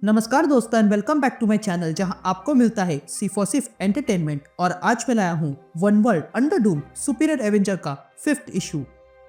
नमस्कार दोस्तों and welcome back to my channel जहां आपको मिलता है सिर्फ एंटरटेनमेंट। और आज मैं लाया हूं one world under Doom superior Avenger का 5th इशू।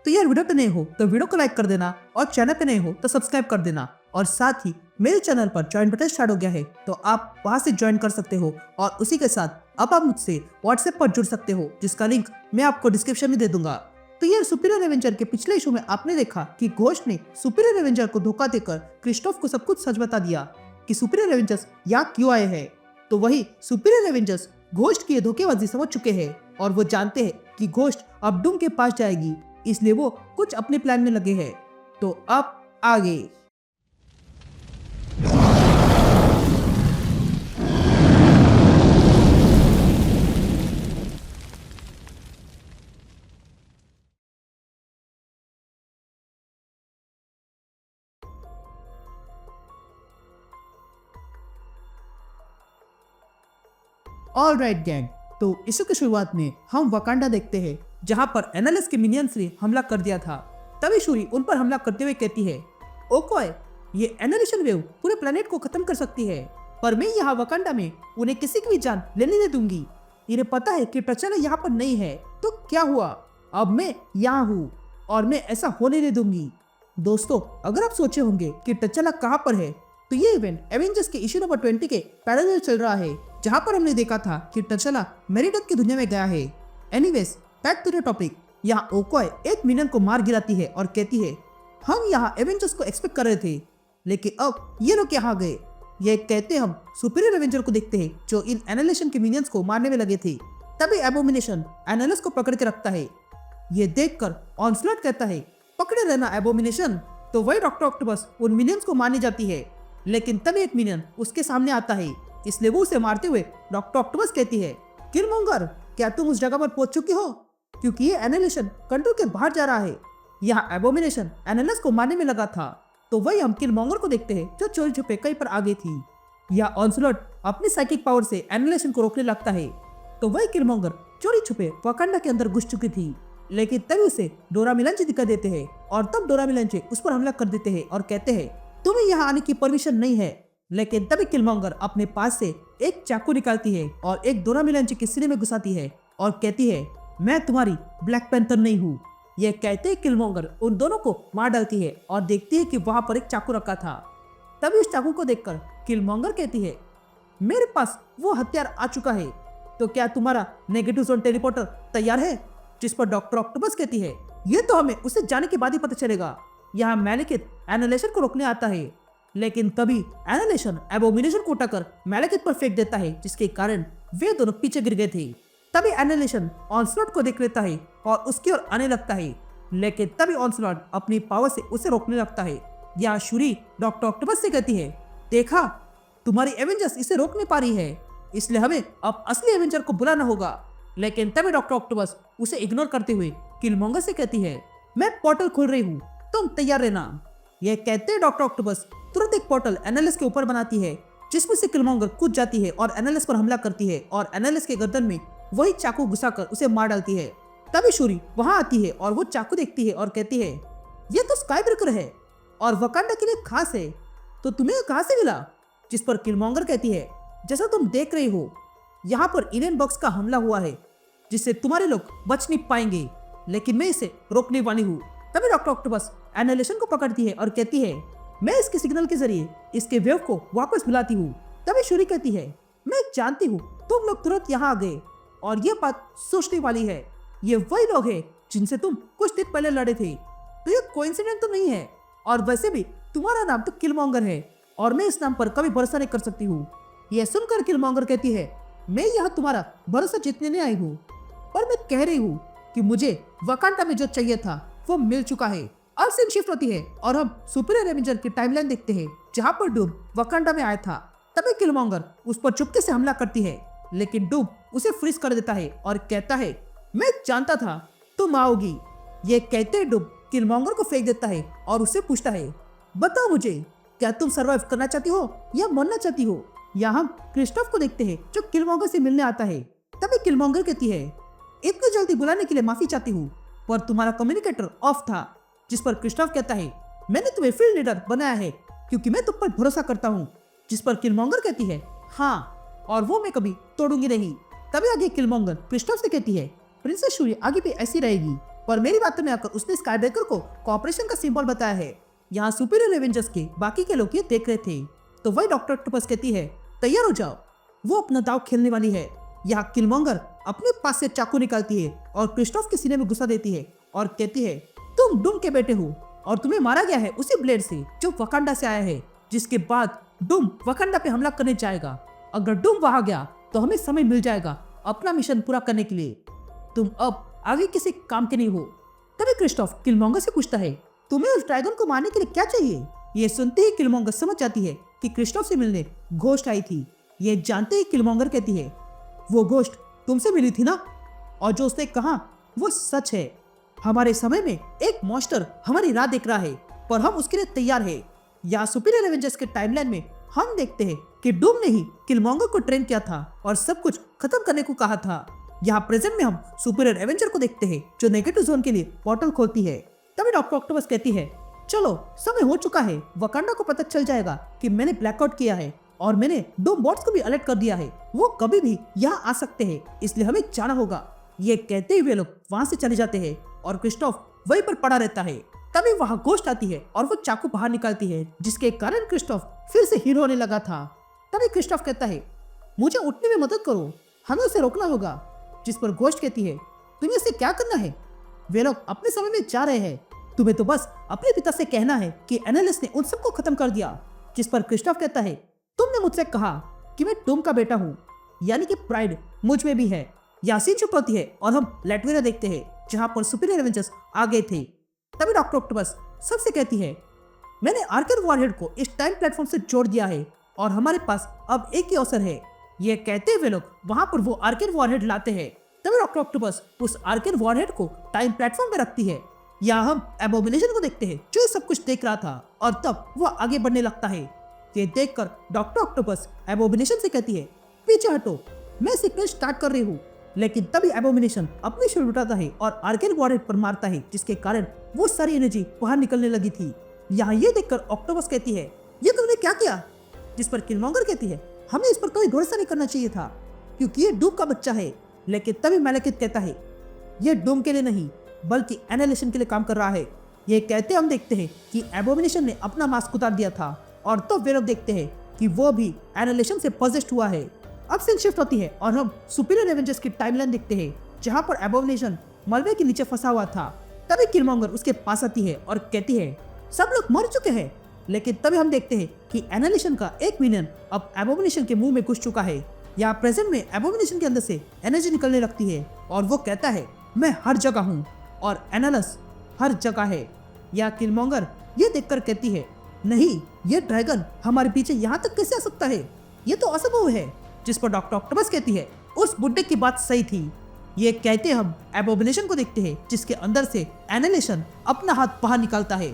तो यार वीडियो पे नए हो तो वीडियो को लाइक कर देना और चैनल पे नए हो तो सब्सक्राइब कर देना। और साथ ही मेरे चैनल पर ज्वाइन बटन स्टार्ट हो गया है तो आप वहां से ज्वाइन कर सकते हो और उसी के साथ अब आप मुझसे व्हाट्सएप पर जुड़ सकते हो जिसका लिंक मैं आपको डिस्क्रिप्शन में दे दूंगा। तो यार सुपीरियर एवेंजर के पिछले इशू में आपने देखा कि घोस्ट ने सुपीरियर एवेंजर को धोखा देकर क्रिस्टोफ को सब कुछ सच बता दिया कि सुपीरियर एवेंजर्स यहाँ क्यों आए हैं। तो वही सुपीरियर एवेंजर्स घोस्ट की ये धोखेबाजी समझ चुके हैं और वो जानते हैं कि घोस्ट अब डूम के पास जाएगी, इसलिए वो कुछ अपने प्लान में लगे हैं। तो अब आगे ऑल राइट गैंग, तो इशू की शुरुआत में हम वकांडा देखते हैं जहां पर एनालिस के मिनियंस ने हमला कर दिया था। तभी शूरी उन पर हमला करते हुए कहती है, ओकोय, ये एनालिशन वेव पूरे प्लेनेट को खत्म कर सकती है, पर मैं यहाँ वकांडा में उन्हें किसी की भी जान लेने नहीं दूंगी। इन्हें पता है कि टचला यहाँ पर नहीं है तो क्या हुआ, अब मैं यहाँ हूँ और मैं ऐसा होने नहीं दूंगी। दोस्तों, अगर आप सोचे होंगे कि टचला कहाँ पर है, तो ये इवेंट एवेंजर्स के इशू नंबर 20 के पैरेलल चल रहा है जहां पर हमने देखा था कि टचला मेरिडथ की दुनिया में गया है। Anyways, back to the topic. यहाँ ओकोय एक मिनियन को मार गिराती है और कहती है, हम यहाँ एवेंजर्स को एक्सपेक्ट कर रहे थे लेकिन अब ये लोग यहाँ गए। ये कहते हम सुपीरियर एवेंजर को देखते हैं जो इन एनालिशन के मिनियंस को मारने में लगे थे। तभी एबोमिनेशन एनालिस को पकड़ के रखता है। ये देखकर ऑनस्लॉट कहता है, पकड़े रहना एबोमिनेशन। तो वही डॉक्टर ऑक्टोपस उन मिनियंस को मारने जाती है, लेकिन तभी एक मिनियन उसके सामने आता है, इसलिए वो उसे मारते हुए डॉक्टर ऑक्टोपस कहती है, किलमोंगर, क्या तुम उस जगह पर पहुंच चुकी हो, क्योंकि ये एनालिशन कंट्रोल के बाहर जा रहा है। यहाँ एबोमिनेशन एनालिस को मारने में लगा था। तो वही हम किलमोंगर को देखते हैं जो चोरी छुपे कहीं पर आ गई थी। यह ऑनस्लॉट अपनी साइकिक पावर से एनालिशन को रोकने लगता है। तो वही किलमोंगर चोरी छुपे वकांडा के अंदर घुस चुकी थी, लेकिन तभी उसे डोरा मिलांचे दिखा देते हैं और तब डोरा मिलांचे उस पर हमला कर देते हैं और कहते हैं, तुम्हें यहाँ आने की परमिशन नहीं है। लेकिन तभी किलमोंगर अपने पास से एक चाकू निकालती है और एक डोरा मिलांचे के सीने में घुसाती है और कहती है, मैं तुम्हारी ब्लैक पैंथर नहीं हूँ। यह कहते ही किलमोंगर उन दोनों को मार डालती है और देखती है कि वहां पर एक चाकू रखा था। तभी उस चाकू को देखकर किलमोंगर कहती है, मेरे पास वो हथियार आ चुका है, तो क्या तुम्हारा नेगेटिव जोन टेलीपोर्टर तैयार है। जिस पर डॉक्टर ऑक्टोपस कहती है, ये तो हमें उसे जाने के बाद ही पता चलेगा। यहाँ मैलेकिथ एनालिशन को रोकने आता है, लेकिन तभी एनालिशन एबोमिनेशन को उठाकर मैलेकिथ पर फेंक देता है, जिसके कारण वे दोनों पीछे गिर गए थे। तभी एनालिशन ऑनस्लॉट को देख लेता है और उसकी ओर आने लगता है, लेकिन तभी ऑनस्लॉट अपनी पावर से उसे रोकने लगता है। यहाँ शूरी डॉक्टर ऑक्टोपस से कहती है, देखा, तुम्हारी एवेंजर्स इसे रोक नहीं पा रही है, इसलिए हमें अब असली एवेंजर को बुलाना होगा। लेकिन तभी डॉक्टर ऑक्टोपस उसे इग्नोर करते हुए किलमोंगर से कहती है, मैं पोर्टल खोल रही हूँ, तुम तैयार रहना। यह कहते हैं डॉक्टर ऑक्टोपस तुरंत एक पोर्टल एनालिस के ऊपर बनाती है, जिसमें से किलमोंगर कूद जाती है और एनालिस पर हमला करती है और एनालिस के गर्दन में वही चाकू घुसाकर उसे मार डालती है। तभी शूरी वहां आती है और वो चाकू देखती है और कहती है, ये तो स्काई ब्रेकर है और वकांडा के लिए खास है, तो तुम्हें कहां से मिला। जिस पर किलमोंगर कहती है, जैसा तुम देख रही हो, यहाँ पर इलेन बॉक्स का हमला हुआ है जिससे तुम्हारे लोग बच नहीं पाएंगे, लेकिन मैं इसे रोकने वाली हूँ। तभी डॉक्टर ऑक्टोपस एनालिशन को पकड़ती है और कहती है, मैं इसके सिग्नल के जरिए इसके वेव को वापस बुलाती हूँ। तभी शूरी कहती है, मैं जानती हूँ तुम लोग तुरंत यहाँ आ गए और ये बात सोचने वाली है, ये वही लोग हैं जिनसे तुम कुछ दिन पहले लड़े थे, तो ये कोइंसिडेंट तो नहीं है। और वैसे भी तुम्हारा नाम तो किलमोंगर है और मैं इस नाम पर कभी भरोसा नहीं कर सकती हूँ। यह सुनकर किलमोंगर कहती है, मैं यहाँ तुम्हारा भरोसा जीतने नहीं आई हूँ, पर मैं कह रही हूँ कि मुझे वकांडा में जो चाहिए था वो मिल चुका है। अब सीन शिफ्ट होती है और हम सुपीरियर एवेंजर की टाइमलाइन देखते हैं जहाँ पर डूम वकांडा में आया था। तभी किलमोंगर उस पर चुपके से हमला करती है, लेकिन डूम उसे फ्रीज कर देता है और कहता है, मैं जानता था तुम आओगी। ये कहते ही डूम किलमोंगर को फेंक देता है और उससे पूछता है, बताओ मुझे, क्या तुम सर्वाइव करना चाहती हो या मरना चाहती हो। यहाँ हम क्रिस्टोफ को देखते हैं जो किलमोंगर से मिलने आता है। तभी किलमोंगर कहती है, इतनी जल्दी बुलाने के लिए माफी चाहती हूँ, पर तुम्हारा कम्युनिकेटर ऑफ था। जिस पर क्रिस्टोफ कहता है, मैंने तुम्हें फील्ड लीडर बनाया है क्योंकि मैं तुम पर भरोसा करता हूँ। जिस पर किलमॉन्गर कहती है हाँ, और वो मैं कभी तोड़ूंगी नहीं। तभी आगे किलमॉन्गर क्रिस्टोफ से कहती है प्रिंसेस शूरी आगे भी ऐसी रहेगी, पर मेरी बातों में आकर उसने स्काईब्रेकर को कॉपरेशन का सिंबल बताया है। यहाँ सुपीरियर एवेंजर्स के बाकी के लोग ये देख रहे थे। तो वही डॉक्टर ऑक्टोपस कहती है तैयार हो जाओ, वो अपना दाव खेलने वाली है। यहाँ किलमॉन्गर अपने पास से चाकू निकालती है और क्रिस्टोफ के सीने में घुसा देती है और कहती है तुम डूम के बेटे हो और तुम्हें मारा गया है उसी ब्लेड से जो वकांडा से आया है। जिसके बाद डूम वकांडा पे हमला करने जाएगा। अगर डूम वहां गया तो हमें समय मिल जाएगा अपना मिशन पूरा करने के लिए। तुम अब आगे किसी काम के नहीं हो। तभी क्रिस्टोफ किलमॉन्गर से पूछता है तुम्हें उस ड्रैगन को मारने के लिए क्या चाहिए। ये सुनते ही किलमॉन्गर समझ जाती है कि क्रिस्टोफ से मिलने घोस्ट आई थी। ये जानते ही किलमॉन्गर कहती है वो घोस्ट तुमसे मिली थी ना, और जो उसने कहा वो सच है। हमारे समय में एक मॉन्स्टर हमारी राह देख रहा है, पर हम उसके लिए तैयार है। या सुपीरियर एवेंजर्स के टाइमलाइन में हम देखते हैं कि डूम ने ही किलमॉन्गर को ट्रेन किया था और सब कुछ खत्म करने को कहा था। यहाँ प्रेजेंट में हम सुपीरियर एवेंजर को देखते हैं जो नेगेटिव जोन के लिए पोर्टल खोलती है। तभी डॉक्टर ऑक्टोपस कहती है चलो समय हो चुका है, वकांडा को पता चल जाएगा कि मैंने ब्लैकआउट किया है और मैंने दो बॉट्स को भी अलर्ट कर दिया है। वो कभी भी यहाँ आ सकते हैं, इसलिए हमें जाना होगा। ये कहते हुए लोग वहाँ से चले जाते हैं और क्रिस्टोफ वहीं पर पड़ा रहता है। तभी वहाँ घोस्ट आती है और वो चाकू बाहर निकालती है, जिसके कारण क्रिस्टोफ फिर से हीरो होने लगा था। तभी क्रिस्टोफ कहता है मुझे उठने में मदद करो, हमें उसे रोकना होगा। जिस पर घोस्ट कहती है तुम्हें इसे क्या करना है, वे लोग अपने समय में जा रहे हैं, तुम्हें तो बस अपने पिता से कहना है कि एनालिस्ट ने उन सबको खत्म कर दिया। जिस पर क्रिस्टोफ कहता है तुमने मुझसे कहा कि मैं डूम का बेटा हूँ, यानी कि प्राइड मुझ में भी है। यासीन चुप होती है और हम लैटवेरिया देखते हैं जहाँ पर सुपीरियर एवेंजर्स आ गए थे। तभी डॉक्टर ऑक्टोपस सबसे कहती है मैंने आर्कन वॉरहेड को इस टाइम प्लेटफॉर्म से जोड़ दिया है और हमारे पास अब एक ही अवसर है। ये कहते हुए लोग वहां पर वो आर्कन वॉरहेड लाते हैं। तभी डॉक्टर ऑक्टोपस उस आर्कन वॉरहेड को टाइम प्लेटफॉर्म में रखती है। यहाँ हम एबोमिनेशन को देखते हैं जो ये सब कुछ देख रहा था और तब वो आगे बढ़ने लगता है। ये देखकर डॉक्टर ऑक्टोपस एबोमिनेशन से कहती है पीछे हटो, मैं सीक्वेंस स्टार्ट कर रही हूँ। लेकिन तभी एबोमिनेशन अपनी शूल उठाता है और आर्कन वॉरहेड पर मारता है, जिसके कारण वो सारी एनर्जी बाहर निकलने लगी थी। यहाँ ये देखकर ऑक्टोपस कहती है ये तुमने क्या किया। जिस पर किलमॉन्गर कहती है हमें इस पर कोई भरोसा नहीं करना चाहिए था क्योंकि ये डूम का बच्चा है। लेकिन तभी मैलेकिथ कहता है ये डूम के लिए नहीं बल्कि एनालिशन के लिए काम कर रहा है। ये कहते हम देखते हैं कि एबोमिनेशन ने अपना मास्क उतार दिया था और तो वे लोग देखते हैं कि वो भी एनालिशन से पॉजेस्ड हुआ है। अब सीन शिफ्ट होती है और हम सुपीरियर एवेंजर्स की टाइमलाइन देखते हैं जहाँ पर एबोमिनेशन मलबे के नीचे फंसा हुआ था। तभी किलमॉन्गर उसके पास आती है और कहती है सब लोग मर चुके हैं। लेकिन तभी हम देखते हैं कि एनालिशन का एक मिलियन अब एबोमिनेशन के मुंह में घुस चुका है। यहाँ प्रेजेंट में एबोमिनेशन के अंदर से एनर्जी निकलने लगती है और वो कहता है मैं हर जगह हूँ और एनालिस हर जगह है। या किलमॉन्गर ये देखकर कहती है नहीं, ये ड्रैगन हमारे पीछे यहाँ तक कैसे आ सकता है, ये तो असंभव है। जिस पर डॉक्टर ऑक्टोपस कहती है उस बुड्ढे की बात सही थी। ये कहते हम एबोमिनेशन को देखते हैं जिसके अंदर से एनालिशन अपना हाथ बाहर निकालता है